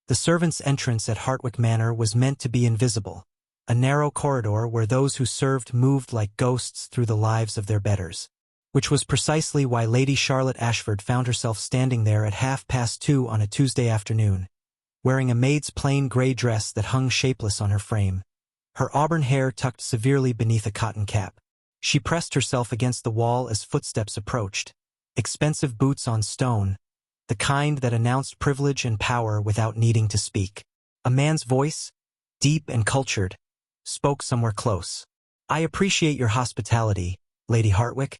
The servants' entrance at Hartwick Manor was meant to be invisible, a narrow corridor where those who served moved like ghosts through the lives of their betters. Which was precisely why Lady Charlotte Ashford found herself standing there at 2:30 on a Tuesday afternoon, wearing a maid's plain gray dress that hung shapeless on her frame, her auburn hair tucked severely beneath a cotton cap. She pressed herself against the wall as footsteps approached, expensive boots on stone, the kind that announced privilege and power without needing to speak. A man's voice, deep and cultured, spoke somewhere close. "I appreciate your hospitality, Lady Hartwick,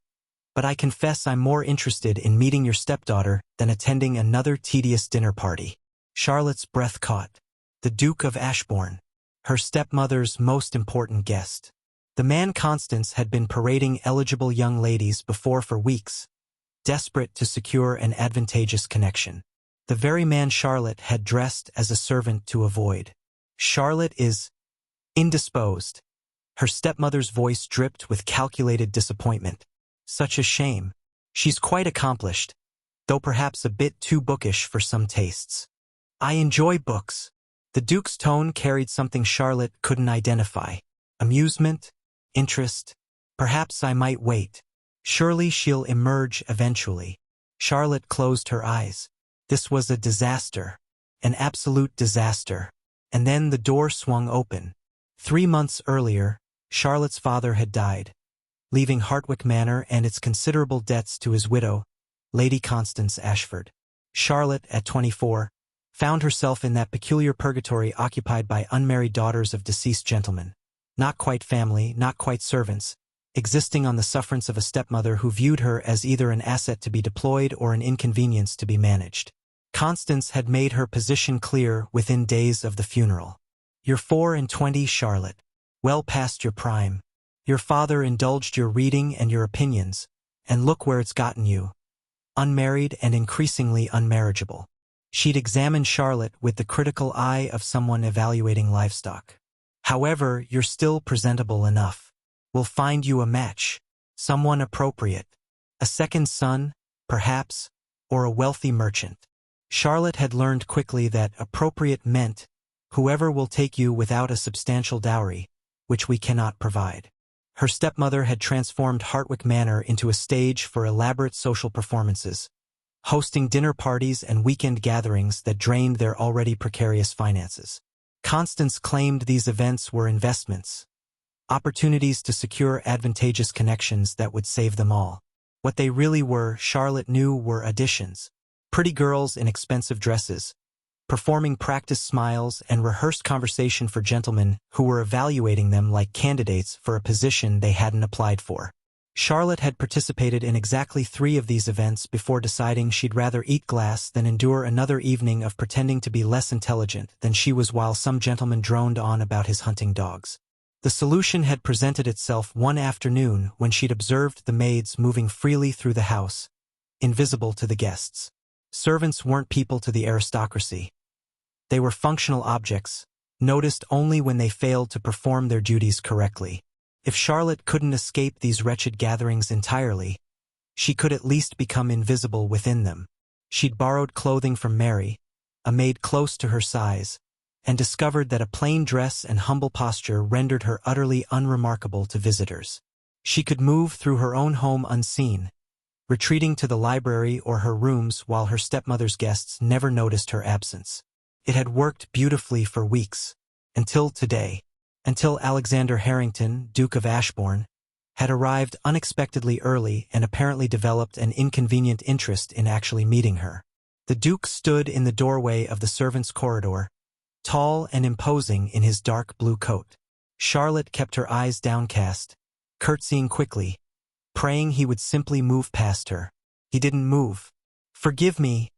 but I confess I'm more interested in meeting your stepdaughter than attending another tedious dinner party." Charlotte's breath caught. The Duke of Ashbourne, her stepmother's most important guest. The man Constance had been parading eligible young ladies before for weeks, desperate to secure an advantageous connection. The very man Charlotte had dressed as a servant to avoid. "Charlotte is indisposed." Her stepmother's voice dripped with calculated disappointment. "Such a shame. She's quite accomplished, though perhaps a bit too bookish for some tastes." "I enjoy books." The Duke's tone carried something Charlotte couldn't identify. Amusement? Interest? "Perhaps I might wait. Surely she'll emerge eventually." Charlotte closed her eyes. This was a disaster. An absolute disaster. And then the door swung open. 3 months earlier, Charlotte's father had died, leaving Hartwick Manor and its considerable debts to his widow, Lady Constance Ashford. Charlotte, at 24, found herself in that peculiar purgatory occupied by unmarried daughters of deceased gentlemen. Not quite family, not quite servants, existing on the sufferance of a stepmother who viewed her as either an asset to be deployed or an inconvenience to be managed. Constance had made her position clear within days of the funeral. "You're 24, Charlotte. Well past your prime. Your father indulged your reading and your opinions, and look where it's gotten you. Unmarried and increasingly unmarriageable." She'd examined Charlotte with the critical eye of someone evaluating livestock. "However, you're still presentable enough. We'll find you a match. Someone appropriate. A second son, perhaps, or a wealthy merchant." Charlotte had learned quickly that appropriate meant whoever will take you without a substantial dowry, which we cannot provide. Her stepmother had transformed Hartwick Manor into a stage for elaborate social performances, hosting dinner parties and weekend gatherings that drained their already precarious finances. Constance claimed these events were investments, opportunities to secure advantageous connections that would save them all. What they really were, Charlotte knew, were additions. Pretty girls in expensive dresses, performing practice smiles and rehearsed conversation for gentlemen who were evaluating them like candidates for a position they hadn't applied for. Charlotte had participated in exactly 3 of these events before deciding she'd rather eat glass than endure another evening of pretending to be less intelligent than she was while some gentleman droned on about his hunting dogs. The solution had presented itself one afternoon when she'd observed the maids moving freely through the house, invisible to the guests. Servants weren't people to the aristocracy. They were functional objects, noticed only when they failed to perform their duties correctly. If Charlotte couldn't escape these wretched gatherings entirely, she could at least become invisible within them. She'd borrowed clothing from Mary, a maid close to her size, and discovered that a plain dress and humble posture rendered her utterly unremarkable to visitors. She could move through her own home unseen, retreating to the library or her rooms while her stepmother's guests never noticed her absence. It had worked beautifully for weeks, until today, until Alexander Harrington, Duke of Ashbourne, had arrived unexpectedly early and apparently developed an inconvenient interest in actually meeting her. The Duke stood in the doorway of the servants' corridor, tall and imposing in his dark blue coat. Charlotte kept her eyes downcast, curtsying quickly, praying he would simply move past her. He didn't move. "Forgive me."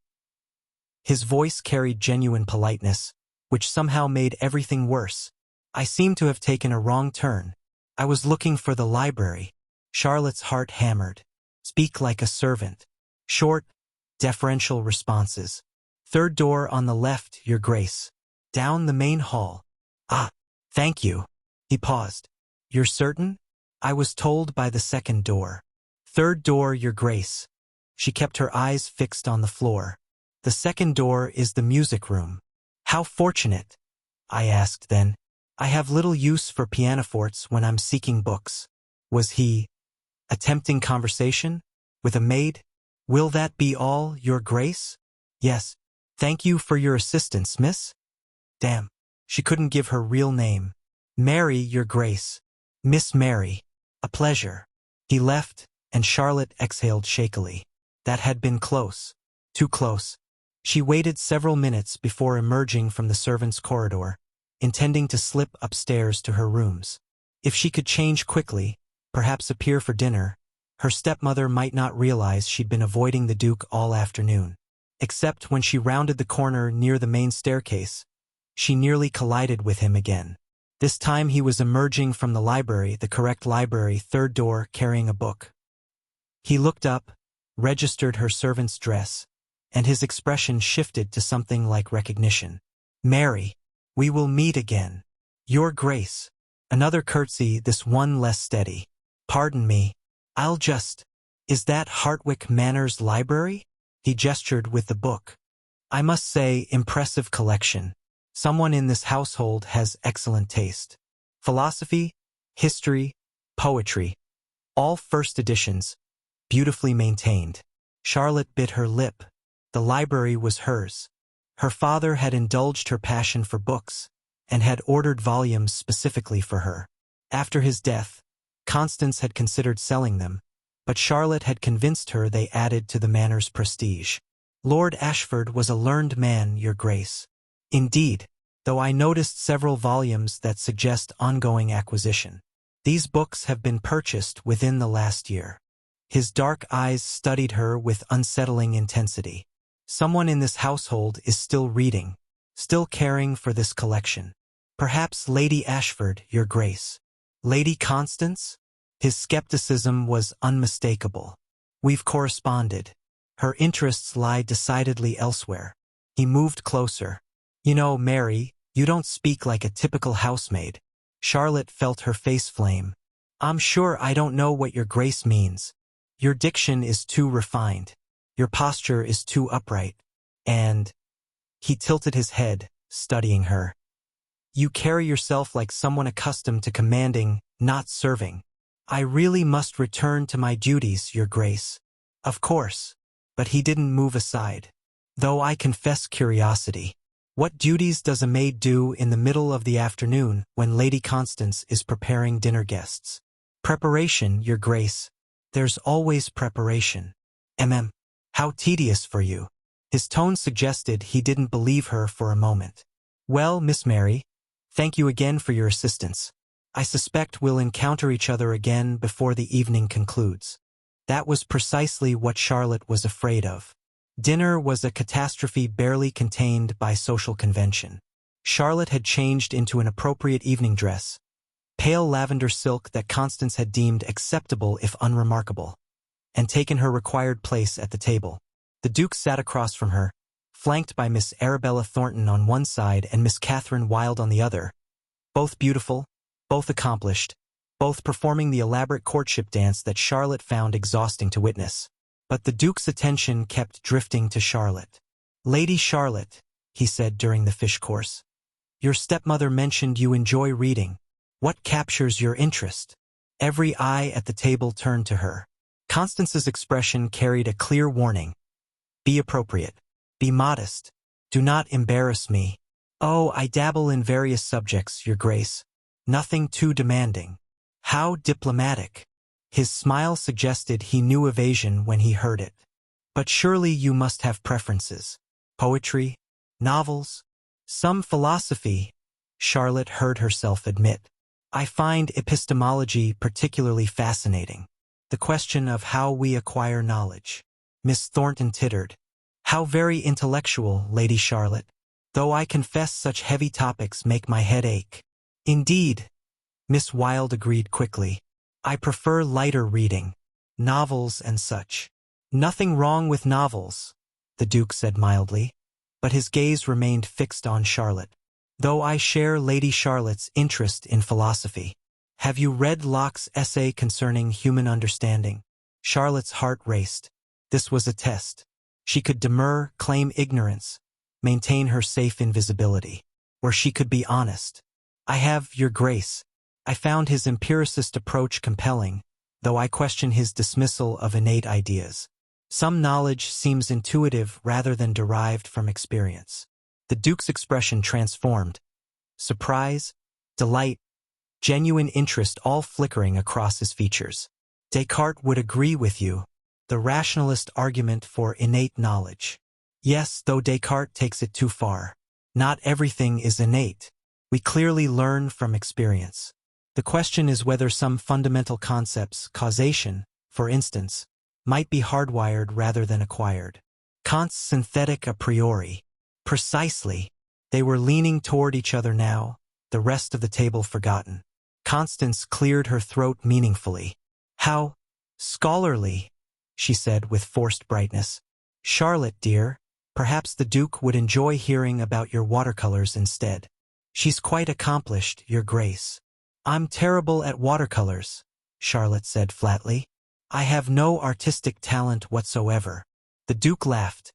His voice carried genuine politeness, which somehow made everything worse. "I seem to have taken a wrong turn. I was looking for the library." Charlotte's heart hammered. Speak like a servant. Short, deferential responses. "Third door on the left, Your Grace. Down the main hall." "Ah, thank you." He paused. "You're certain?" "I was told by the second door." "Third door, Your Grace." She kept her eyes fixed on the floor. "The second door is the music room." How fortunate, I asked then. I have little use for pianofortes when I'm seeking books. Was he attempting conversation with a maid? Will that be all, Your Grace? Yes. Thank you for your assistance, miss. Damn. She couldn't give her real name. Mary, Your Grace. Miss Mary. A pleasure. He left, and Charlotte exhaled shakily. That had been close. Too close. She waited several minutes before emerging from the servants' corridor, intending to slip upstairs to her rooms. If she could change quickly, perhaps appear for dinner, her stepmother might not realize she'd been avoiding the Duke all afternoon. Except when she rounded the corner near the main staircase, she nearly collided with him again. This time he was emerging from the library, the correct library, third door, carrying a book. He looked up, registered her servant's dress, and his expression shifted to something like recognition. Mary, we will meet again. Your Grace. Another curtsy, this one less steady. Pardon me. I'll just... Is that Hartwick Manor's library? He gestured with the book. I must say, impressive collection. Someone in this household has excellent taste. Philosophy, history, poetry. All first editions, beautifully maintained. Charlotte bit her lip. The library was hers. Her father had indulged her passion for books, and had ordered volumes specifically for her. After his death, Constance had considered selling them, but Charlotte had convinced her they added to the manor's prestige. Lord Ashford was a learned man, Your Grace. Indeed, though I noticed several volumes that suggest ongoing acquisition. These books have been purchased within the last year. His dark eyes studied her with unsettling intensity. Someone in this household is still reading, still caring for this collection. Perhaps Lady Ashford, Your Grace. Lady Constance? His skepticism was unmistakable. We've corresponded. Her interests lie decidedly elsewhere. He moved closer. You know, Mary, you don't speak like a typical housemaid. Charlotte felt her face flame. I'm sure I don't know what Your Grace means. Your diction is too refined. Your posture is too upright. And... He tilted his head, studying her. You carry yourself like someone accustomed to commanding, not serving. I really must return to my duties, Your Grace. Of course. But he didn't move aside. Though I confess curiosity. What duties does a maid do in the middle of the afternoon when Lady Constance is preparing dinner guests? Preparation, Your Grace. There's always preparation. How tedious for you. His tone suggested he didn't believe her for a moment. Well, Miss Mary, thank you again for your assistance. I suspect we'll encounter each other again before the evening concludes. That was precisely what Charlotte was afraid of. Dinner was a catastrophe barely contained by social convention. Charlotte had changed into an appropriate evening dress, pale lavender silk that Constance had deemed acceptable if unremarkable, and taken her required place at the table. The Duke sat across from her, flanked by Miss Arabella Thornton on one side and Miss Catherine Wilde on the other, both beautiful, both accomplished, both performing the elaborate courtship dance that Charlotte found exhausting to witness. But the Duke's attention kept drifting to Charlotte. Lady Charlotte, he said during the fish course, your stepmother mentioned you enjoy reading. What captures your interest? Every eye at the table turned to her. Constance's expression carried a clear warning. Be appropriate. Be modest. Do not embarrass me. Oh, I dabble in various subjects, Your Grace. Nothing too demanding. How diplomatic. His smile suggested he knew evasion when he heard it. But surely you must have preferences. Poetry? Novels? Some philosophy? Charlotte heard herself admit. I find epistemology particularly fascinating. The question of how we acquire knowledge. Miss Thornton tittered. How very intellectual, Lady Charlotte. Though I confess such heavy topics make my head ache. Indeed, Miss Wilde agreed quickly. I prefer lighter reading. Novels and such. Nothing wrong with novels, the Duke said mildly, but his gaze remained fixed on Charlotte. Though I share Lady Charlotte's interest in philosophy. Have you read Locke's essay concerning human understanding? Charlotte's heart raced. This was a test. She could demur, claim ignorance. maintain her safe invisibility, where she could be honest. I have, Your Grace. I found his empiricist approach compelling, though I question his dismissal of innate ideas. Some knowledge seems intuitive rather than derived from experience. The Duke's expression transformed. Surprise, delight, genuine interest all flickering across his features. Descartes would agree with you, the rationalist argument for innate knowledge. Yes, though Descartes takes it too far. Not everything is innate. We clearly learn from experience. The question is whether some fundamental concepts, causation, for instance, might be hardwired rather than acquired. Kant's synthetic a priori. Precisely. They were leaning toward each other now, the rest of the table forgotten. Constance cleared her throat meaningfully. How scholarly, she said with forced brightness. Charlotte, dear, perhaps the Duke would enjoy hearing about your watercolors instead. She's quite accomplished, Your Grace. I'm terrible at watercolors, Charlotte said flatly. I have no artistic talent whatsoever. The Duke laughed.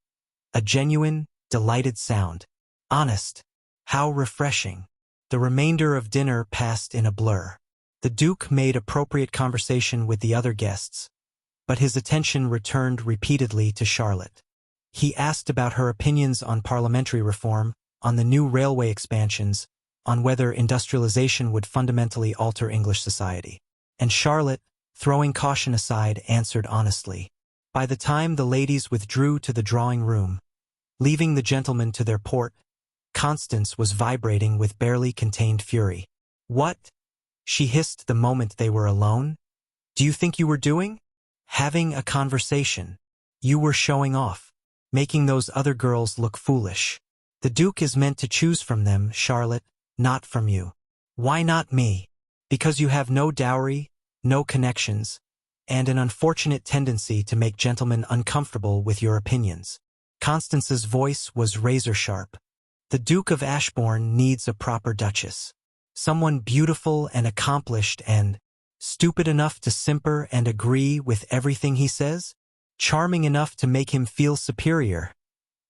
A genuine, delighted sound. Honest. How refreshing. The remainder of dinner passed in a blur. The Duke made appropriate conversation with the other guests, but his attention returned repeatedly to Charlotte. He asked about her opinions on parliamentary reform, on the new railway expansions, on whether industrialization would fundamentally alter English society. And Charlotte, throwing caution aside, answered honestly. By the time the ladies withdrew to the drawing room, leaving the gentlemen to their port, Constance was vibrating with barely contained fury. What? She hissed the moment they were alone. Do you think you were doing? Having a conversation. You were showing off, making those other girls look foolish. The Duke is meant to choose from them, Charlotte, not from you. Why not me? Because you have no dowry, no connections, and an unfortunate tendency to make gentlemen uncomfortable with your opinions. Constance's voice was razor-sharp. The Duke of Ashbourne needs a proper duchess. Someone beautiful and accomplished and stupid enough to simper and agree with everything he says? Charming enough to make him feel superior,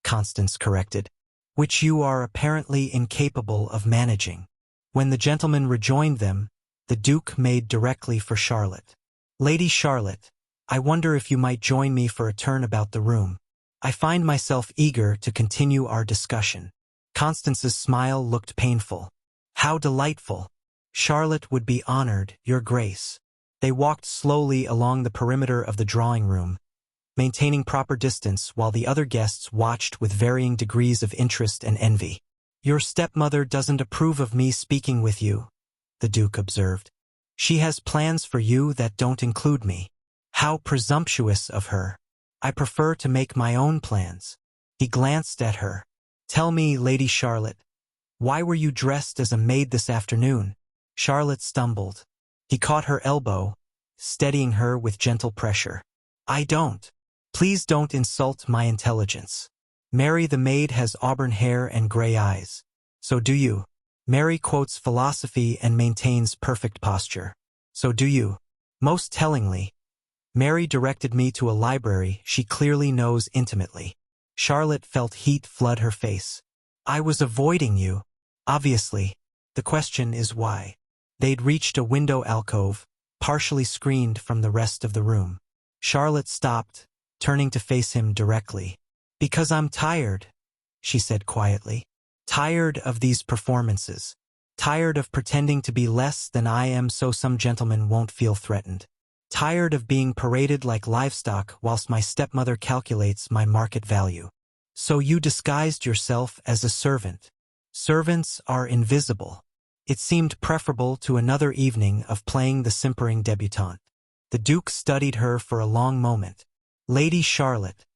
Constance corrected, which you are apparently incapable of managing. When the gentlemen rejoined them, the Duke made directly for Charlotte. Lady Charlotte, I wonder if you might join me for a turn about the room. I find myself eager to continue our discussion. Constance's smile looked painful. How delightful. Charlotte would be honored, Your Grace. They walked slowly along the perimeter of the drawing room, maintaining proper distance while the other guests watched with varying degrees of interest and envy. Your stepmother doesn't approve of me speaking with you, the Duke observed. She has plans for you that don't include me. How presumptuous of her. I prefer to make my own plans. He glanced at her. Tell me, Lady Charlotte, why were you dressed as a maid this afternoon? Charlotte stumbled. He caught her elbow, steadying her with gentle pressure. I don't. Please don't insult my intelligence. Mary the maid has auburn hair and gray eyes. So do you. Mary quotes philosophy and maintains perfect posture. So do you. Most tellingly, Mary directed me to a library she clearly knows intimately. Charlotte felt heat flood her face. I was avoiding you. Obviously. The question is why. They'd reached a window alcove, partially screened from the rest of the room. Charlotte stopped, turning to face him directly. Because I'm tired, she said quietly. Tired of these performances. Tired of pretending to be less than I am so some gentlemen won't feel threatened. Tired of being paraded like livestock whilst my stepmother calculates my market value. So you disguised yourself as a servant. Servants are invisible. It seemed preferable to another evening of playing the simpering debutante. The Duke studied her for a long moment. Lady Charlotte,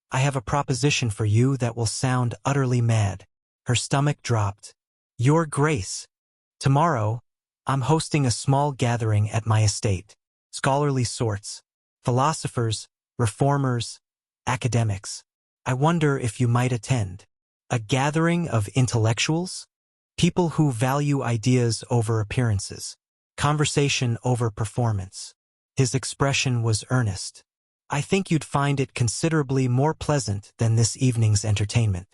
I have a proposition for you that will sound utterly mad. Her stomach dropped. Your Grace, tomorrow, I'm hosting a small gathering at my estate. Scholarly sorts, philosophers, reformers, academics. I wonder if you might attend. A gathering of intellectuals? People who value ideas over appearances, conversation over performance. His expression was earnest. I think you'd find it considerably more pleasant than this evening's entertainment.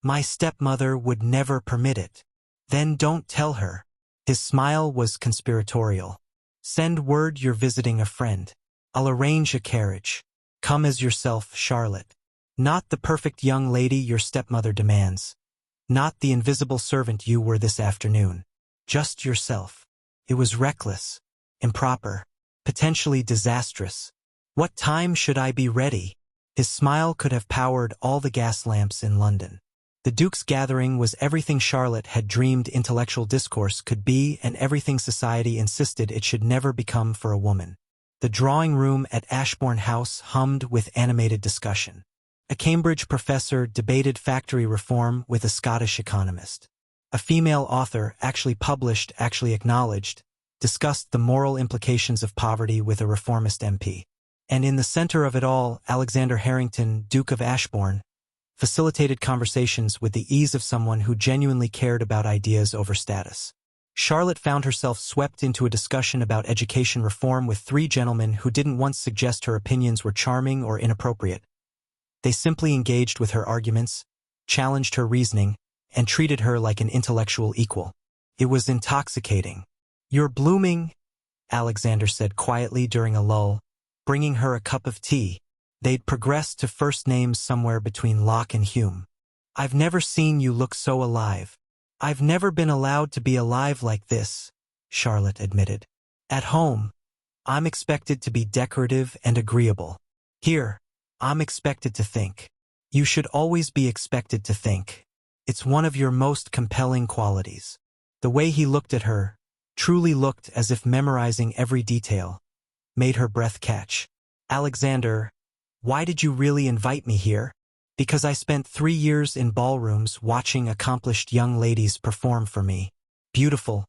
My stepmother would never permit it. Then don't tell her. His smile was conspiratorial. Send word you're visiting a friend. I'll arrange a carriage. Come as yourself, Charlotte. Not the perfect young lady your stepmother demands. Not the invisible servant you were this afternoon. Just yourself. It was reckless, improper, potentially disastrous. What time should I be ready? His smile could have powered all the gas lamps in London. The Duke's gathering was everything Charlotte had dreamed intellectual discourse could be and everything society insisted it should never become for a woman. The drawing room at Ashbourne House hummed with animated discussion. A Cambridge professor debated factory reform with a Scottish economist. A female author, actually published, actually acknowledged, discussed the moral implications of poverty with a reformist MP. And in the center of it all, Alexander Harrington, Duke of Ashbourne, facilitated conversations with the ease of someone who genuinely cared about ideas over status. Charlotte found herself swept into a discussion about education reform with three gentlemen who didn't once suggest her opinions were charming or inappropriate. They simply engaged with her arguments, challenged her reasoning, and treated her like an intellectual equal. It was intoxicating. "You're blooming," Alexander said quietly during a lull, bringing her a cup of tea. They'd progressed to first names somewhere between Locke and Hume. "I've never seen you look so alive." "I've never been allowed to be alive like this," Charlotte admitted. "At home, I'm expected to be decorative and agreeable. Here, I'm expected to think." "You should always be expected to think. It's one of your most compelling qualities." The way he looked at her, truly looked as if memorizing every detail, made her breath catch. "Alexander, why did you really invite me here?" "Because I spent 3 years in ballrooms watching accomplished young ladies perform for me. Beautiful,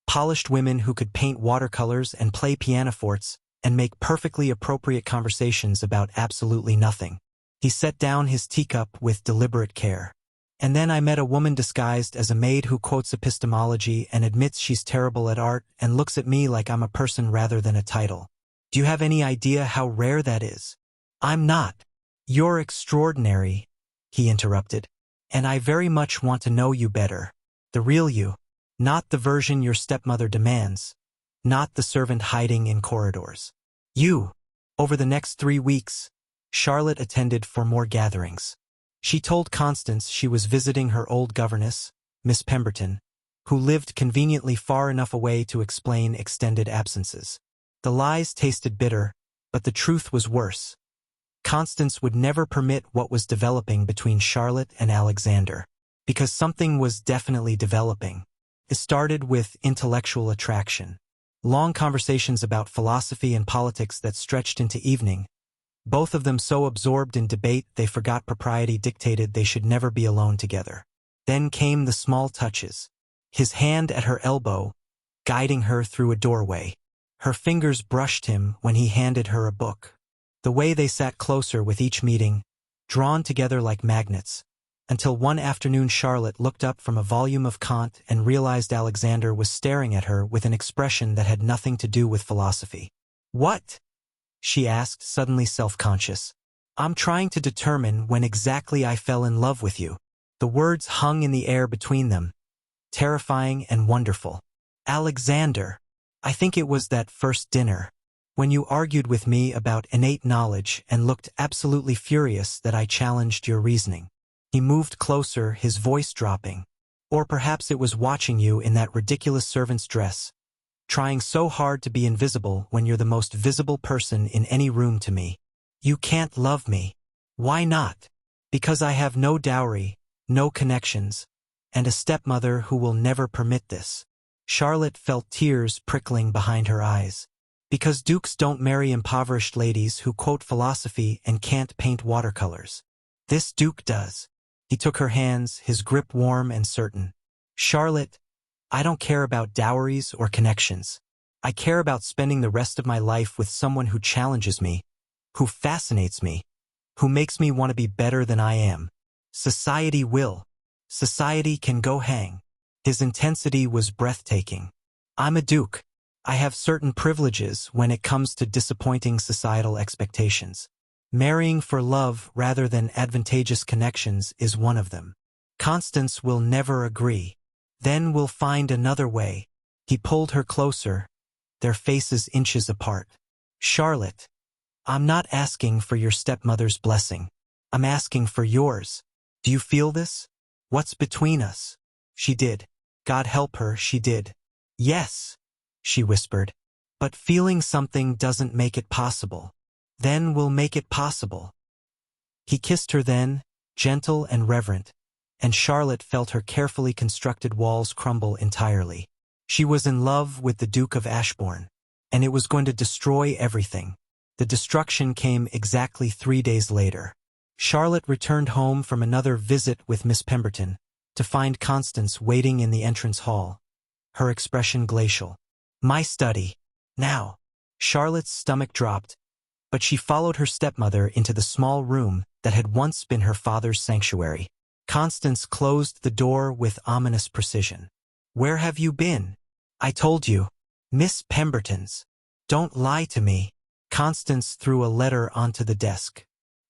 polished women who could paint watercolors and play pianofortes and make perfectly appropriate conversations about absolutely nothing." He set down his teacup with deliberate care. "And then I met a woman disguised as a maid who quotes epistemology and admits she's terrible at art and looks at me like I'm a person rather than a title. Do you have any idea how rare that is?" "I'm not." "You're extraordinary," he interrupted. "And I very much want to know you better. The real you. Not the version your stepmother demands. Not the servant hiding in corridors. You." Over the next 3 weeks, Charlotte attended 4 more gatherings. She told Constance she was visiting her old governess, Miss Pemberton, who lived conveniently far enough away to explain extended absences. The lies tasted bitter, but the truth was worse. Constance would never permit what was developing between Charlotte and Alexander, because something was definitely developing. It started with intellectual attraction. Long conversations about philosophy and politics that stretched into evening, both of them so absorbed in debate they forgot propriety dictated they should never be alone together. Then came the small touches. His hand at her elbow, guiding her through a doorway. Her fingers brushed him when he handed her a book. The way they sat closer with each meeting, drawn together like magnets, until one afternoon Charlotte looked up from a volume of Kant and realized Alexander was staring at her with an expression that had nothing to do with philosophy. "What?" she asked, suddenly self-conscious. "I'm trying to determine when exactly I fell in love with you." The words hung in the air between them, terrifying and wonderful. "Alexander, I think it was that first dinner, when you argued with me about innate knowledge and looked absolutely furious that I challenged your reasoning." He moved closer, his voice dropping. "Or perhaps it was watching you in that ridiculous servant's dress, trying so hard to be invisible when you're the most visible person in any room to me. You can't love me." "Why not?" "Because I have no dowry, no connections, and a stepmother who will never permit this." Charlotte felt tears prickling behind her eyes. "Because dukes don't marry impoverished ladies who quote philosophy and can't paint watercolors. This duke does." He took her hands, his grip warm and certain. "Charlotte, I don't care about dowries or connections. I care about spending the rest of my life with someone who challenges me, who fascinates me, who makes me want to be better than I am. Society will. Society can go hang." His intensity was breathtaking. "I'm a duke. I have certain privileges when it comes to disappointing societal expectations. Marrying for love rather than advantageous connections is one of them." Constance will never agree. Then we'll find another way. He pulled her closer, their faces inches apart. Charlotte, I'm not asking for your stepmother's blessing. I'm asking for yours. Do you feel this? What's between us? She did. God help her, she did. Yes, she whispered. But feeling something doesn't make it possible. Then we'll make it possible. He kissed her then, gentle and reverent, and Charlotte felt her carefully constructed walls crumble entirely. She was in love with the Duke of Ashbourne, and it was going to destroy everything. The destruction came exactly 3 days later. Charlotte returned home from another visit with Miss Pemberton to find Constance waiting in the entrance hall, her expression glacial. My study. Now. Charlotte's stomach dropped, but she followed her stepmother into the small room that had once been her father's sanctuary. Constance closed the door with ominous precision. Where have you been? I told you. Miss Pemberton's. Don't lie to me. Constance threw a letter onto the desk.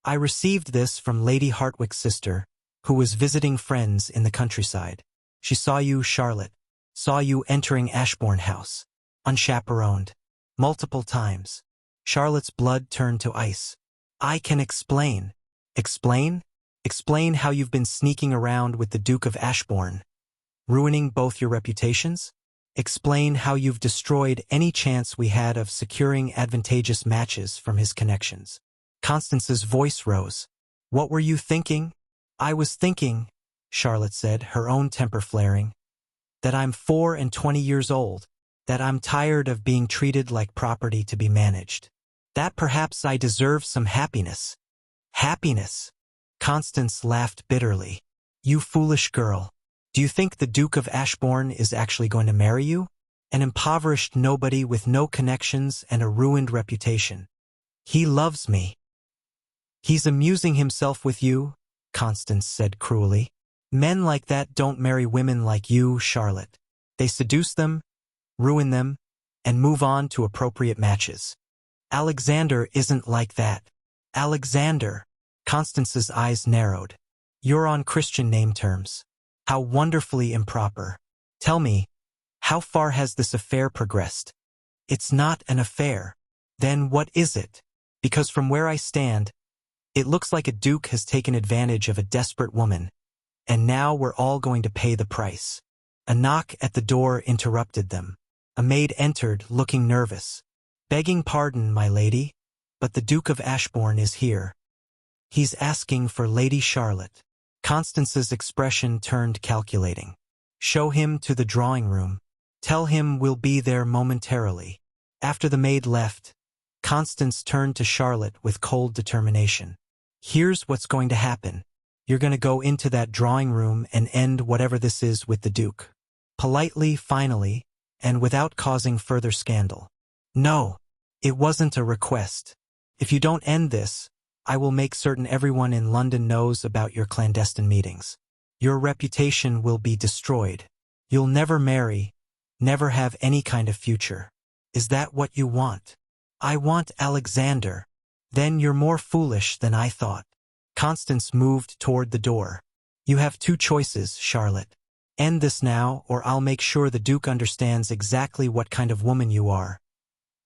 I received this from Lady Hartwick's sister, who was visiting friends in the countryside. She saw you, Charlotte. Saw you entering Ashbourne House. Unchaperoned. Multiple times. Charlotte's blood turned to ice. I can explain. Explain? Explain how you've been sneaking around with the Duke of Ashbourne, ruining both your reputations? Explain how you've destroyed any chance we had of securing advantageous matches from his connections. Constance's voice rose. What were you thinking? I was thinking, Charlotte said, her own temper flaring, that I'm 24 years old, that I'm tired of being treated like property to be managed, that perhaps I deserve some happiness. Happiness? Constance laughed bitterly. You foolish girl. Do you think the Duke of Ashbourne is actually going to marry you? An impoverished nobody with no connections and a ruined reputation. He loves me. He's amusing himself with you, Constance said cruelly. Men like that don't marry women like you, Charlotte. They seduce them, ruin them, and move on to appropriate matches. Alexander isn't like that. Alexander. Constance's eyes narrowed. You're on Christian name terms. How wonderfully improper. Tell me, how far has this affair progressed? It's not an affair. Then what is it? Because from where I stand, it looks like a duke has taken advantage of a desperate woman, and now we're all going to pay the price. A knock at the door interrupted them. A maid entered, looking nervous. Begging pardon, my lady, but the Duke of Ashbourne is here. He's asking for Lady Charlotte. Constance's expression turned calculating. Show him to the drawing room. Tell him we'll be there momentarily. After the maid left, Constance turned to Charlotte with cold determination. Here's what's going to happen. You're going to go into that drawing room and end whatever this is with the Duke. Politely, finally, and without causing further scandal. No, it wasn't a request. If you don't end this, I will make certain everyone in London knows about your clandestine meetings. Your reputation will be destroyed. You'll never marry, never have any kind of future. Is that what you want? I want Alexander. Then you're more foolish than I thought. Constance moved toward the door. You have two choices, Charlotte. End this now, or I'll make sure the Duke understands exactly what kind of woman you are.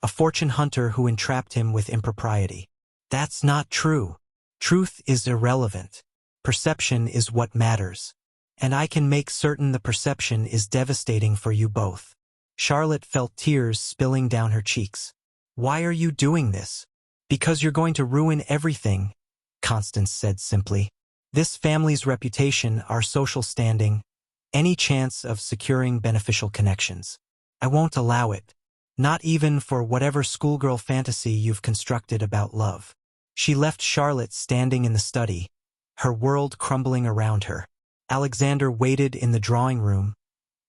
A fortune hunter who entrapped him with impropriety. That's not true. Truth is irrelevant. Perception is what matters. And I can make certain the perception is devastating for you both. Charlotte felt tears spilling down her cheeks. Why are you doing this? Because you're going to ruin everything, Constance said simply. This family's reputation, our social standing, any chance of securing beneficial connections. I won't allow it. Not even for whatever schoolgirl fantasy you've constructed about love. She left Charlotte standing in the study, her world crumbling around her. Alexander waited in the drawing room,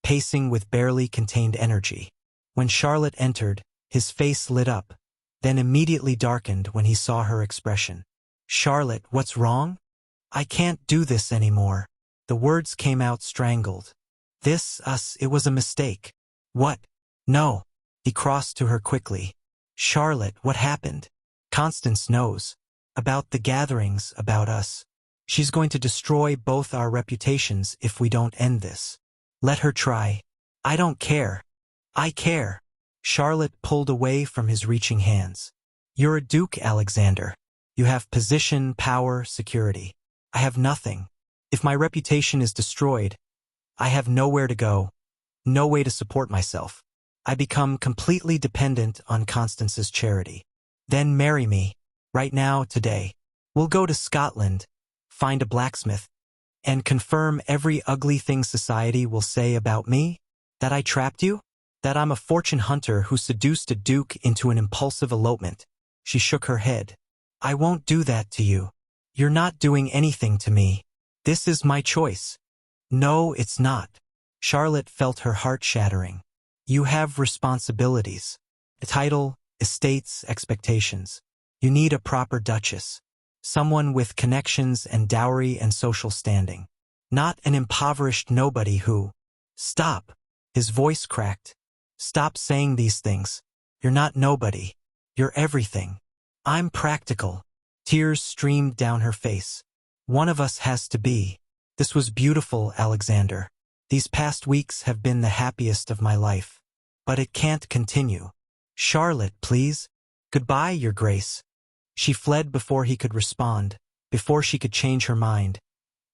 pacing with barely contained energy. When Charlotte entered, his face lit up, then immediately darkened when he saw her expression. Charlotte, what's wrong? I can't do this anymore. The words came out strangled. It was a mistake. What? No. He crossed to her quickly. Charlotte, what happened? Constance knows. About the gatherings, about us. She's going to destroy both our reputations if we don't end this. Let her try. I don't care. I care. Charlotte pulled away from his reaching hands. You're a duke, Alexander. You have position, power, security. I have nothing. If my reputation is destroyed, I have nowhere to go, no way to support myself. I become completely dependent on Constance's charity. Then marry me, right now, today. We'll go to Scotland, find a blacksmith, and confirm every ugly thing society will say about me? That I trapped you? That I'm a fortune hunter who seduced a duke into an impulsive elopement? She shook her head. I won't do that to you. You're not doing anything to me. This is my choice. No, it's not. Charlotte felt her heart shattering. You have responsibilities. A title, estates, expectations. You need a proper duchess. Someone with connections and dowry and social standing. Not an impoverished nobody who... Stop. His voice cracked. Stop saying these things. You're not nobody. You're everything. I'm practical. Tears streamed down her face. One of us has to be. This was beautiful, Alexander. These past weeks have been the happiest of my life. But it can't continue. Charlotte, please. Goodbye, Your Grace. She fled before he could respond, before she could change her mind,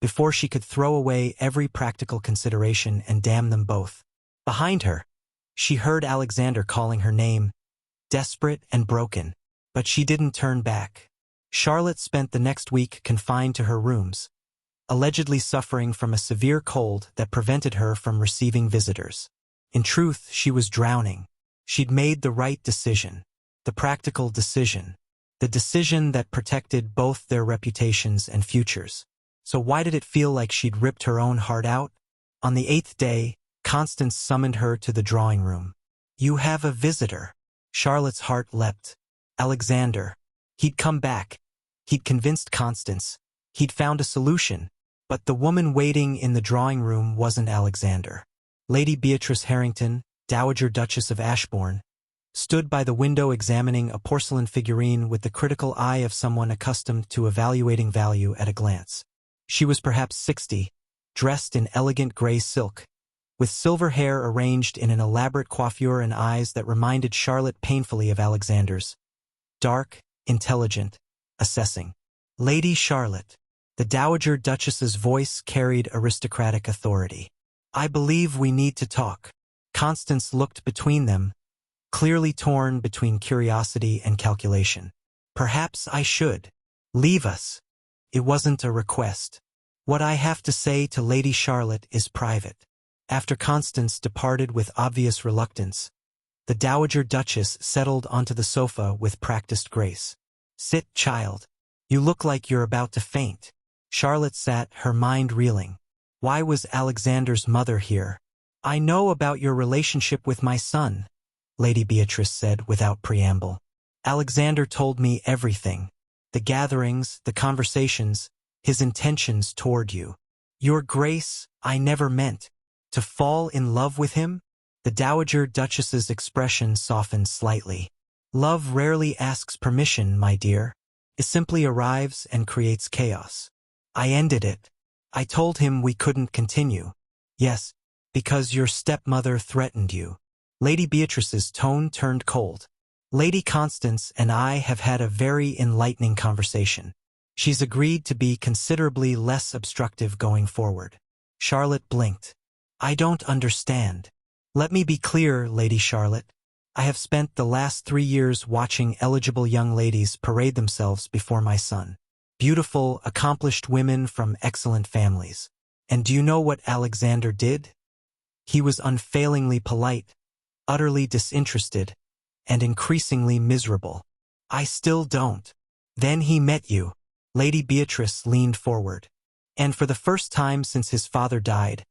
before she could throw away every practical consideration and damn them both. Behind her, she heard Alexander calling her name, desperate and broken, but she didn't turn back. Charlotte spent the next week confined to her rooms, allegedly suffering from a severe cold that prevented her from receiving visitors. In truth, she was drowning. She'd made the right decision, the practical decision, the decision that protected both their reputations and futures. So why did it feel like she'd ripped her own heart out? On the 8th day, Constance summoned her to the drawing room. You have a visitor. Charlotte's heart leapt. Alexander. He'd come back. He'd convinced Constance. He'd found a solution. But the woman waiting in the drawing room wasn't Alexander. Lady Beatrice Harrington, Dowager Duchess of Ashbourne, stood by the window examining a porcelain figurine with the critical eye of someone accustomed to evaluating value at a glance. She was perhaps 60, dressed in elegant gray silk, with silver hair arranged in an elaborate coiffure and eyes that reminded Charlotte painfully of Alexander's. Dark, intelligent, assessing. Lady Charlotte. The Dowager Duchess's voice carried aristocratic authority. I believe we need to talk. Constance looked between them, clearly torn between curiosity and calculation. Perhaps I should. Leave us. It wasn't a request. What I have to say to Lady Charlotte is private. After Constance departed with obvious reluctance, the Dowager Duchess settled onto the sofa with practiced grace. Sit, child. You look like you're about to faint. Charlotte sat, her mind reeling. Why was Alexander's mother here? I know about your relationship with my son, Lady Beatrice said without preamble. Alexander told me everything. The gatherings, the conversations, his intentions toward you. Your Grace, I never meant to fall in love with him? The Dowager Duchess's expression softened slightly. Love rarely asks permission, my dear. It simply arrives and creates chaos. I ended it. I told him we couldn't continue. Yes, because your stepmother threatened you. Lady Beatrice's tone turned cold. Lady Constance and I have had a very enlightening conversation. She's agreed to be considerably less obstructive going forward. Charlotte blinked. I don't understand. Let me be clear, Lady Charlotte. I have spent the last 3 years watching eligible young ladies parade themselves before my son. Beautiful, accomplished women from excellent families. And do you know what Alexander did? He was unfailingly polite, utterly disinterested, and increasingly miserable. I still don't. Then he met you. Lady Beatrice leaned forward. And for the first time since his father died,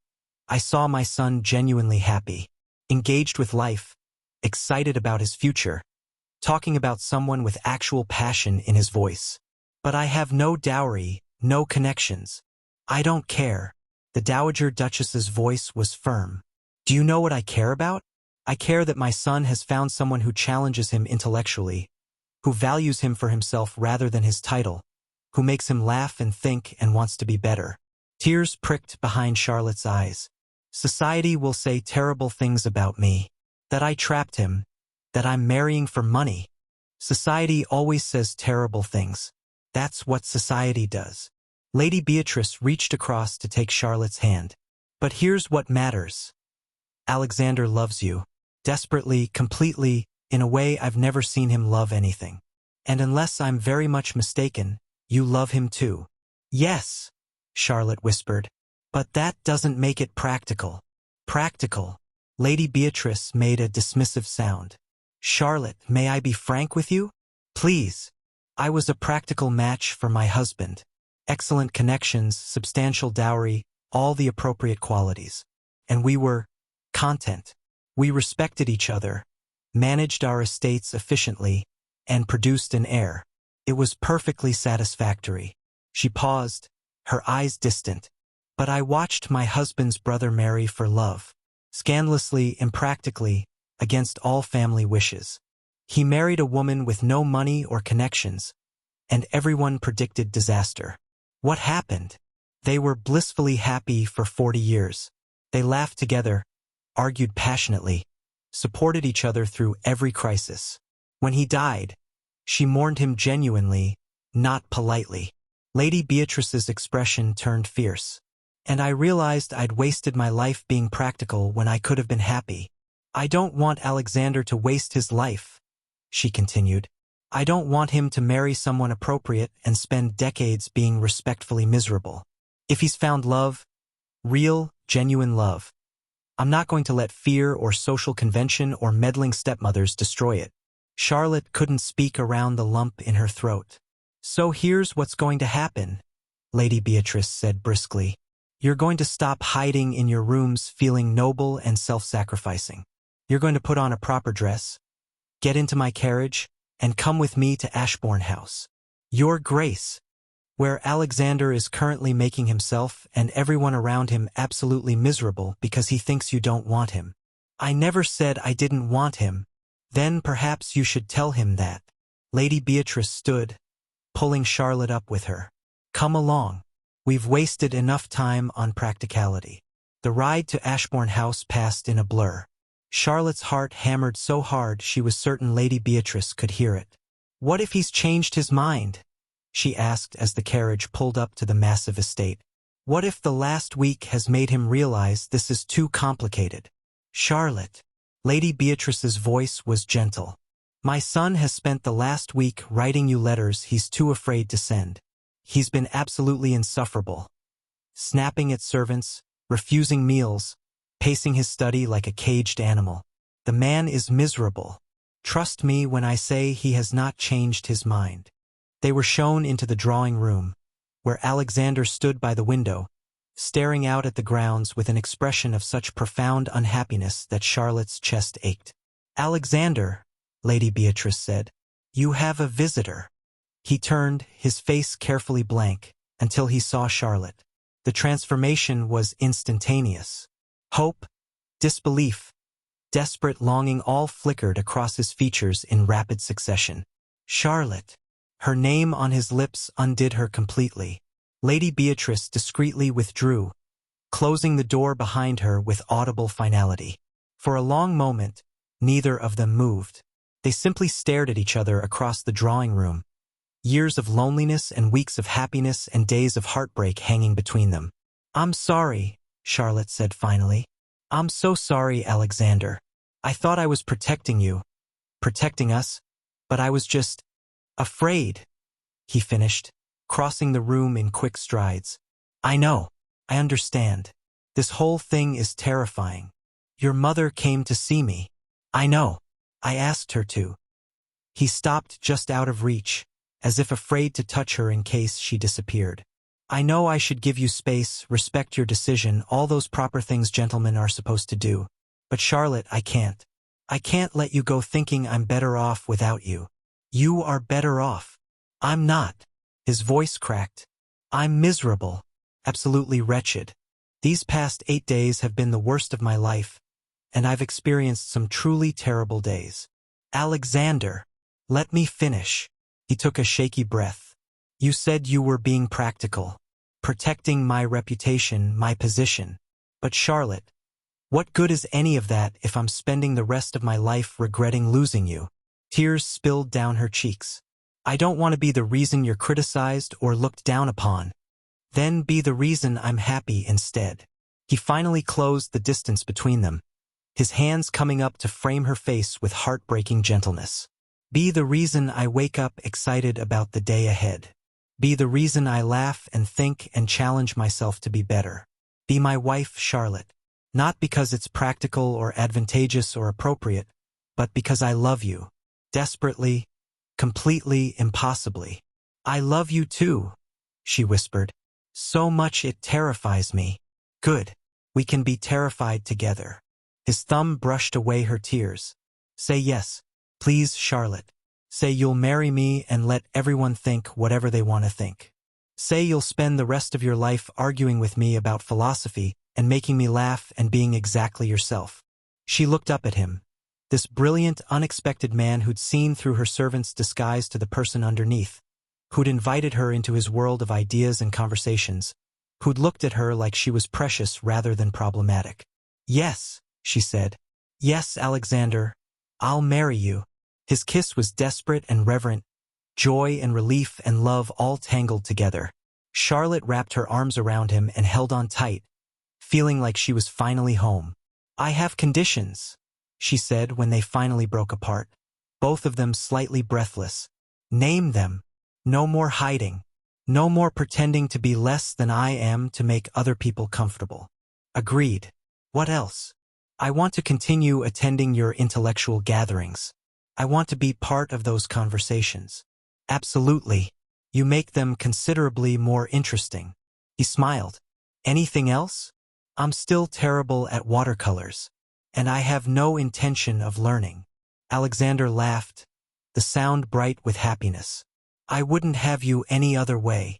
I saw my son genuinely happy, engaged with life, excited about his future, talking about someone with actual passion in his voice. But I have no dowry, no connections. I don't care. The Dowager Duchess's voice was firm. Do you know what I care about? I care that my son has found someone who challenges him intellectually, who values him for himself rather than his title, who makes him laugh and think and wants to be better. Tears pricked behind Charlotte's eyes. Society will say terrible things about me. That I trapped him. That I'm marrying for money. Society always says terrible things. That's what society does. Lady Beatrice reached across to take Charlotte's hand. But here's what matters. Alexander loves you. Desperately, completely, in a way I've never seen him love anything. And unless I'm very much mistaken, you love him too. Yes, Charlotte whispered. But that doesn't make it practical. Practical. Lady Beatrice made a dismissive sound. Charlotte, may I be frank with you? Please. I was a practical match for my husband. Excellent connections, substantial dowry, all the appropriate qualities. And we were content. We respected each other, managed our estates efficiently, and produced an heir. It was perfectly satisfactory. She paused, her eyes distant. But I watched my husband's brother marry for love. Scandalously, impractically, against all family wishes. He married a woman with no money or connections, and everyone predicted disaster. What happened? They were blissfully happy for 40 years. They laughed together, argued passionately, supported each other through every crisis. When he died, she mourned him genuinely, not politely. Lady Beatrice's expression turned fierce. And I realized I'd wasted my life being practical when I could have been happy. I don't want Alexander to waste his life, she continued. I don't want him to marry someone appropriate and spend decades being respectfully miserable. If he's found love, real, genuine love, I'm not going to let fear or social convention or meddling stepmothers destroy it. Charlotte couldn't speak around the lump in her throat. So here's what's going to happen, Lady Beatrice said briskly. You're going to stop hiding in your rooms feeling noble and self-sacrificing. You're going to put on a proper dress, get into my carriage, and come with me to Ashbourne House. Your Grace, where Alexander is currently making himself and everyone around him absolutely miserable because he thinks you don't want him. I never said I didn't want him. Then perhaps you should tell him that. Lady Beatrice stood, pulling Charlotte up with her. Come along. We've wasted enough time on practicality. The ride to Ashbourne House passed in a blur. Charlotte's heart hammered so hard she was certain Lady Beatrice could hear it. What if he's changed his mind? She asked as the carriage pulled up to the massive estate. What if the last week has made him realize this is too complicated? Charlotte. Lady Beatrice's voice was gentle. My son has spent the last week writing you letters he's too afraid to send. He's been absolutely insufferable. Snapping at servants, refusing meals, pacing his study like a caged animal. The man is miserable. Trust me when I say he has not changed his mind. They were shown into the drawing room, where Alexander stood by the window, staring out at the grounds with an expression of such profound unhappiness that Charlotte's chest ached. Alexander, Lady Beatrice said, you have a visitor. He turned, his face carefully blank, until he saw Charlotte. The transformation was instantaneous. Hope, disbelief, desperate longing all flickered across his features in rapid succession. Charlotte. Her name on his lips undid her completely. Lady Beatrice discreetly withdrew, closing the door behind her with audible finality. For a long moment, neither of them moved. They simply stared at each other across the drawing room. Years of loneliness and weeks of happiness and days of heartbreak hanging between them. I'm sorry, Charlotte said finally. I'm so sorry, Alexander. I thought I was protecting you, protecting us, but I was just afraid, he finished, crossing the room in quick strides. I know. I understand. This whole thing is terrifying. Your mother came to see me. I know. I asked her to. He stopped just out of reach, as if afraid to touch her in case she disappeared. I know I should give you space, respect your decision, all those proper things gentlemen are supposed to do. But Charlotte, I can't. I can't let you go thinking I'm better off without you. You are better off. I'm not. His voice cracked. I'm miserable. Absolutely wretched. These past 8 days have been the worst of my life, and I've experienced some truly terrible days. Alexander, let me finish. He took a shaky breath. You said you were being practical, protecting my reputation, my position. But Charlotte, what good is any of that if I'm spending the rest of my life regretting losing you? Tears spilled down her cheeks. I don't want to be the reason you're criticized or looked down upon. Then be the reason I'm happy instead. He finally closed the distance between them, his hands coming up to frame her face with heartbreaking gentleness. Be the reason I wake up excited about the day ahead. Be the reason I laugh and think and challenge myself to be better. Be my wife, Charlotte. Not because it's practical or advantageous or appropriate, but because I love you. Desperately, completely, impossibly. I love you too, she whispered. So much it terrifies me. Good. We can be terrified together. His thumb brushed away her tears. Say yes, please, Charlotte. Say you'll marry me and let everyone think whatever they want to think. Say you'll spend the rest of your life arguing with me about philosophy and making me laugh and being exactly yourself. She looked up at him, this brilliant, unexpected man who'd seen through her servant's disguise to the person underneath, who'd invited her into his world of ideas and conversations, who'd looked at her like she was precious rather than problematic. Yes, she said. Yes, Alexander, I'll marry you. His kiss was desperate and reverent, joy and relief and love all tangled together. Charlotte wrapped her arms around him and held on tight, feeling like she was finally home. I have conditions, she said when they finally broke apart, both of them slightly breathless. Name them. No more hiding. No more pretending to be less than I am to make other people comfortable. Agreed. What else? I want to continue attending your intellectual gatherings. I want to be part of those conversations. Absolutely. You make them considerably more interesting. He smiled. Anything else? I'm still terrible at watercolors, and I have no intention of learning. Alexander laughed, the sound bright with happiness. I wouldn't have you any other way.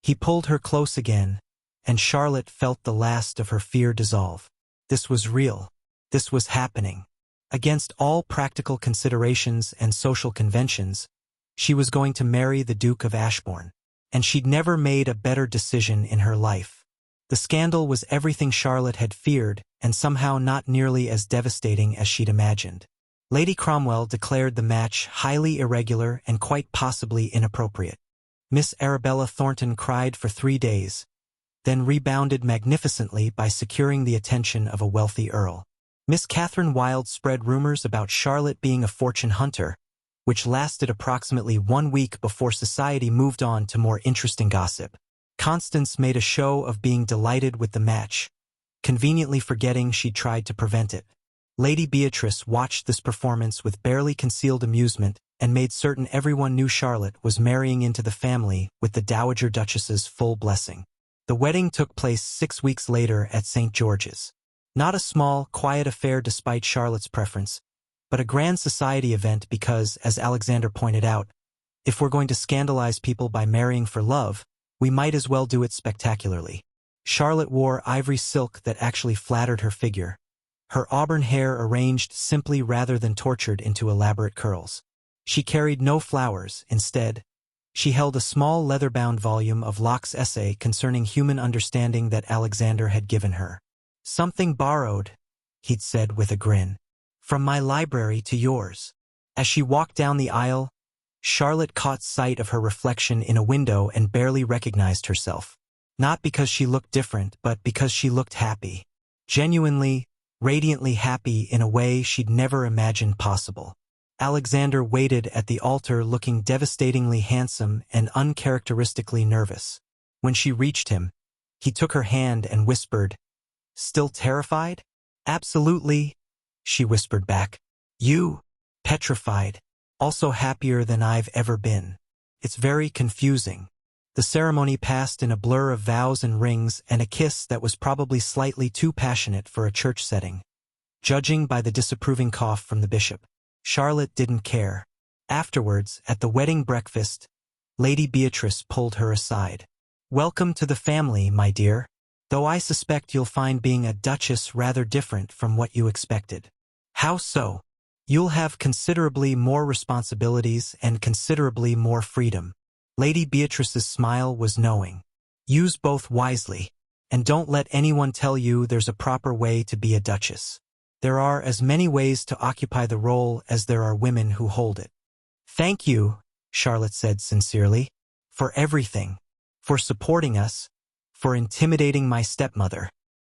He pulled her close again, and Charlotte felt the last of her fear dissolve. This was real. This was happening. Against all practical considerations and social conventions, she was going to marry the Duke of Ashbourne, and she'd never made a better decision in her life. The scandal was everything Charlotte had feared, and somehow not nearly as devastating as she'd imagined. Lady Cromwell declared the match highly irregular and quite possibly inappropriate. Miss Arabella Thornton cried for 3 days, then rebounded magnificently by securing the attention of a wealthy earl. Miss Catherine Wilde spread rumors about Charlotte being a fortune hunter, which lasted approximately 1 week before society moved on to more interesting gossip. Constance made a show of being delighted with the match, conveniently forgetting she'd tried to prevent it. Lady Beatrice watched this performance with barely concealed amusement and made certain everyone knew Charlotte was marrying into the family with the Dowager Duchess's full blessing. The wedding took place 6 weeks later at St. George's. Not a small, quiet affair despite Charlotte's preference, but a grand society event because, as Alexander pointed out, if we're going to scandalize people by marrying for love, we might as well do it spectacularly. Charlotte wore ivory silk that actually flattered her figure, her auburn hair arranged simply rather than tortured into elaborate curls. She carried no flowers. Instead, she held a small leather-bound volume of Locke's essay concerning human understanding that Alexander had given her. Something borrowed, he'd said with a grin, from my library to yours. As she walked down the aisle, Charlotte caught sight of her reflection in a window and barely recognized herself. Not because she looked different, but because she looked happy. Genuinely, radiantly happy in a way she'd never imagined possible. Alexander waited at the altar looking devastatingly handsome and uncharacteristically nervous. When she reached him, he took her hand and whispered, "Still terrified?" "Absolutely," she whispered back. "You?" "Petrified. Also happier than I've ever been. It's very confusing." The ceremony passed in a blur of vows and rings and a kiss that was probably slightly too passionate for a church setting. Judging by the disapproving cough from the bishop, Charlotte didn't care. Afterwards, at the wedding breakfast, Lady Beatrice pulled her aside. "Welcome to the family, my dear. Though I suspect you'll find being a duchess rather different from what you expected." "How so?" "You'll have considerably more responsibilities and considerably more freedom." Lady Beatrice's smile was knowing. Use both wisely, and don't let anyone tell you there's a proper way to be a duchess. There are as many ways to occupy the role as there are women who hold it. Thank you, Charlotte said sincerely, for everything, for supporting us, for intimidating my stepmother.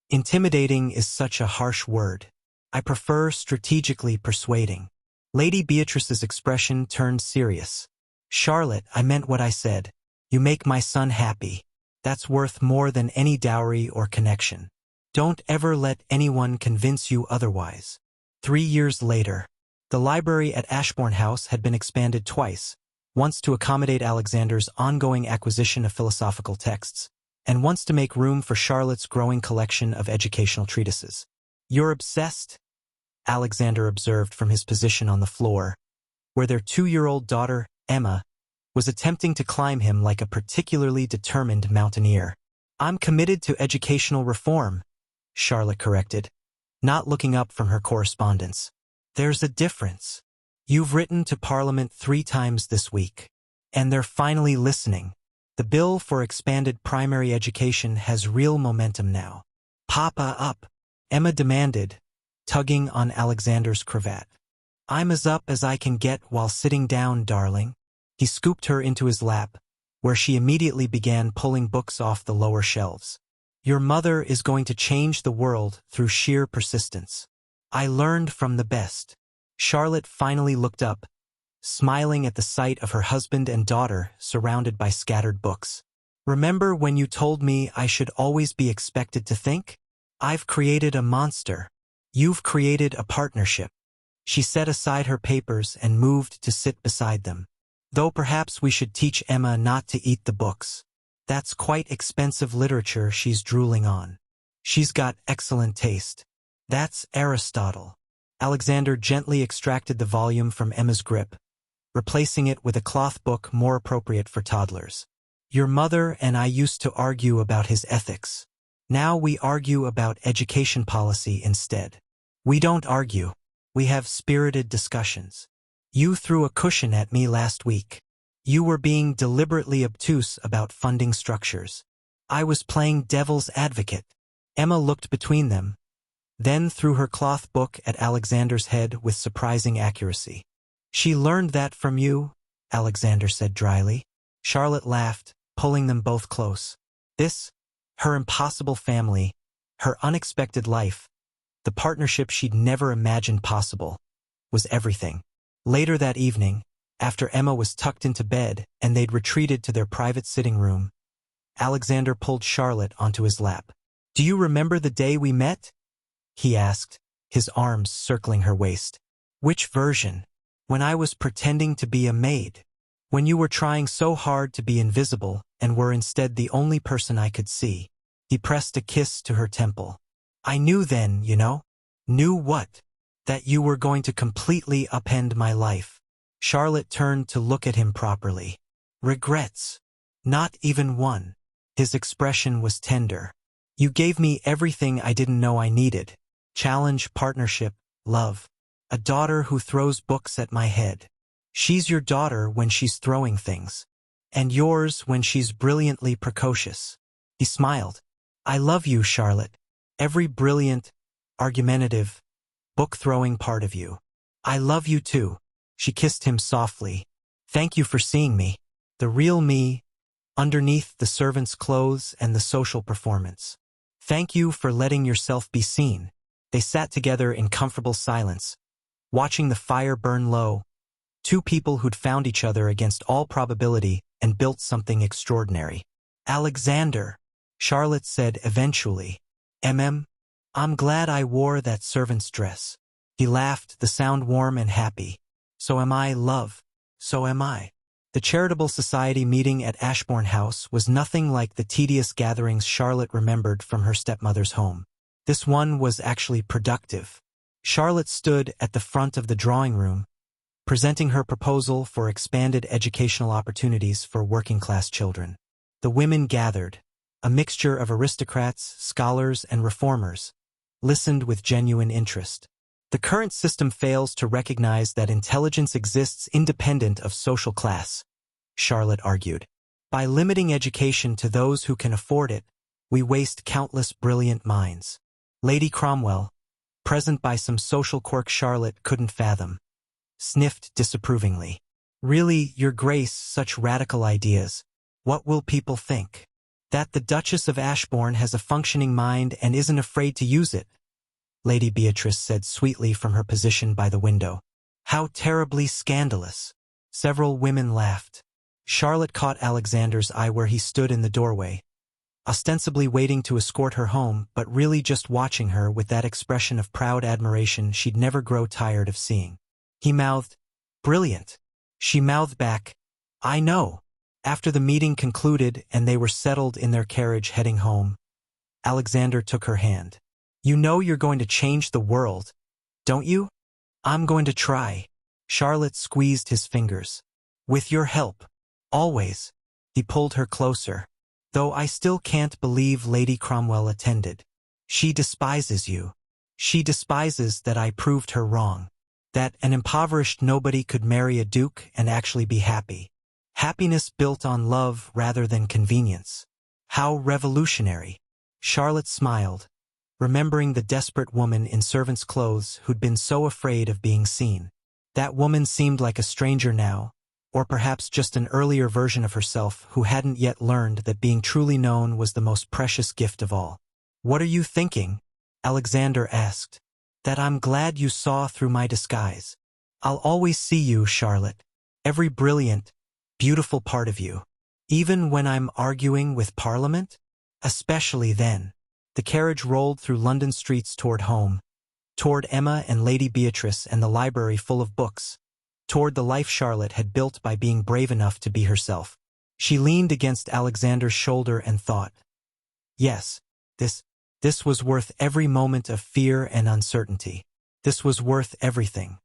Intimidating is such a harsh word. I prefer strategically persuading. Lady Beatrice's expression turned serious. Charlotte, I meant what I said. You make my son happy. That's worth more than any dowry or connection. Don't ever let anyone convince you otherwise. 3 years later, the library at Ashbourne House had been expanded twice, once to accommodate Alexander's ongoing acquisition of philosophical texts, and once to make room for Charlotte's growing collection of educational treatises. You're obsessed, Alexander observed from his position on the floor, where their 2-year-old daughter, Emma, was attempting to climb him like a particularly determined mountaineer. I'm committed to educational reform, Charlotte corrected, not looking up from her correspondence. There's a difference. You've written to Parliament 3 times this week, and they're finally listening. The bill for expanded primary education has real momentum now. Papa up, Emma demanded, tugging on Alexander's cravat. I'm as up as I can get while sitting down, darling. He scooped her into his lap, where she immediately began pulling books off the lower shelves. Your mother is going to change the world through sheer persistence. I learned from the best. Charlotte finally looked up, smiling at the sight of her husband and daughter surrounded by scattered books. Remember when you told me I should always be expected to think? I've created a monster. You've created a partnership. She set aside her papers and moved to sit beside them. Though perhaps we should teach Emma not to eat the books. That's quite expensive literature she's drooling on. She's got excellent taste. That's Aristotle. Alexander gently extracted the volume from Emma's grip, replacing it with a cloth book more appropriate for toddlers. Your mother and I used to argue about his ethics. Now we argue about education policy instead. We don't argue. We have spirited discussions. You threw a cushion at me last week. You were being deliberately obtuse about funding structures. I was playing devil's advocate. Emma looked between them, then threw her cloth book at Alexander's head with surprising accuracy. She learned that from you, Alexander said dryly. Charlotte laughed, pulling them both close. This, her impossible family, her unexpected life, the partnership she'd never imagined possible, was everything. Later that evening, after Emma was tucked into bed and they'd retreated to their private sitting room, Alexander pulled Charlotte onto his lap. Do you remember the day we met? He asked, his arms circling her waist. Which version? When I was pretending to be a maid. When you were trying so hard to be invisible and were instead the only person I could see. He pressed a kiss to her temple. I knew then, you know. Knew what? That you were going to completely upend my life. Charlotte turned to look at him properly. Regrets? Not even one. His expression was tender. You gave me everything I didn't know I needed. Challenge, partnership, love. A daughter who throws books at my head. She's your daughter when she's throwing things. And yours when she's brilliantly precocious. He smiled. I love you, Charlotte. Every brilliant, argumentative, book-throwing part of you. I love you too. She kissed him softly. Thank you for seeing me. The real me, underneath the servant's clothes and the social performance. Thank you for letting yourself be seen. They sat together in comfortable silence, watching the fire burn low. 2 people who'd found each other against all probability and built something extraordinary. Alexander, Charlotte said eventually. I'm glad I wore that servant's dress. He laughed, the sound warm and happy. So am I, love. So am I. The charitable society meeting at Ashbourne House was nothing like the tedious gatherings Charlotte remembered from her stepmother's home. This one was actually productive. Charlotte stood at the front of the drawing room, presenting her proposal for expanded educational opportunities for working-class children. The women gathered, a mixture of aristocrats, scholars, and reformers, listened with genuine interest. The current system fails to recognize that intelligence exists independent of social class, Charlotte argued. By limiting education to those who can afford it, we waste countless brilliant minds. Lady Cromwell, present by some social quirk Charlotte couldn't fathom, sniffed disapprovingly. Really, Your Grace, such radical ideas. What will people think? That the Duchess of Ashbourne has a functioning mind and isn't afraid to use it, Lady Beatrice said sweetly from her position by the window. How terribly scandalous. Several women laughed. Charlotte caught Alexander's eye where he stood in the doorway, ostensibly waiting to escort her home, but really just watching her with that expression of proud admiration she'd never grow tired of seeing. He mouthed, "Brilliant." She mouthed back, "I know." After the meeting concluded and they were settled in their carriage heading home, Alexander took her hand. "You know you're going to change the world, don't you?" "I'm going to try." Charlotte squeezed his fingers. "With your help. Always." He pulled her closer. "Though I still can't believe Lady Cromwell attended. She despises you. She despises that I proved her wrong. That an impoverished nobody could marry a duke and actually be happy. Happiness built on love rather than convenience. How revolutionary." Charlotte smiled, remembering the desperate woman in servant's clothes who'd been so afraid of being seen. That woman seemed like a stranger now, or perhaps just an earlier version of herself who hadn't yet learned that being truly known was the most precious gift of all. "What are you thinking?" Alexander asked. "That I'm glad you saw through my disguise. I'll always see you, Charlotte. Every brilliant, beautiful part of you. Even when I'm arguing with Parliament? Especially then." The carriage rolled through London streets toward home, toward Emma and Lady Beatrice and the library full of books, toward the life Charlotte had built by being brave enough to be herself. She leaned against Alexander's shoulder and thought, yes, this was worth every moment of fear and uncertainty. This was worth everything.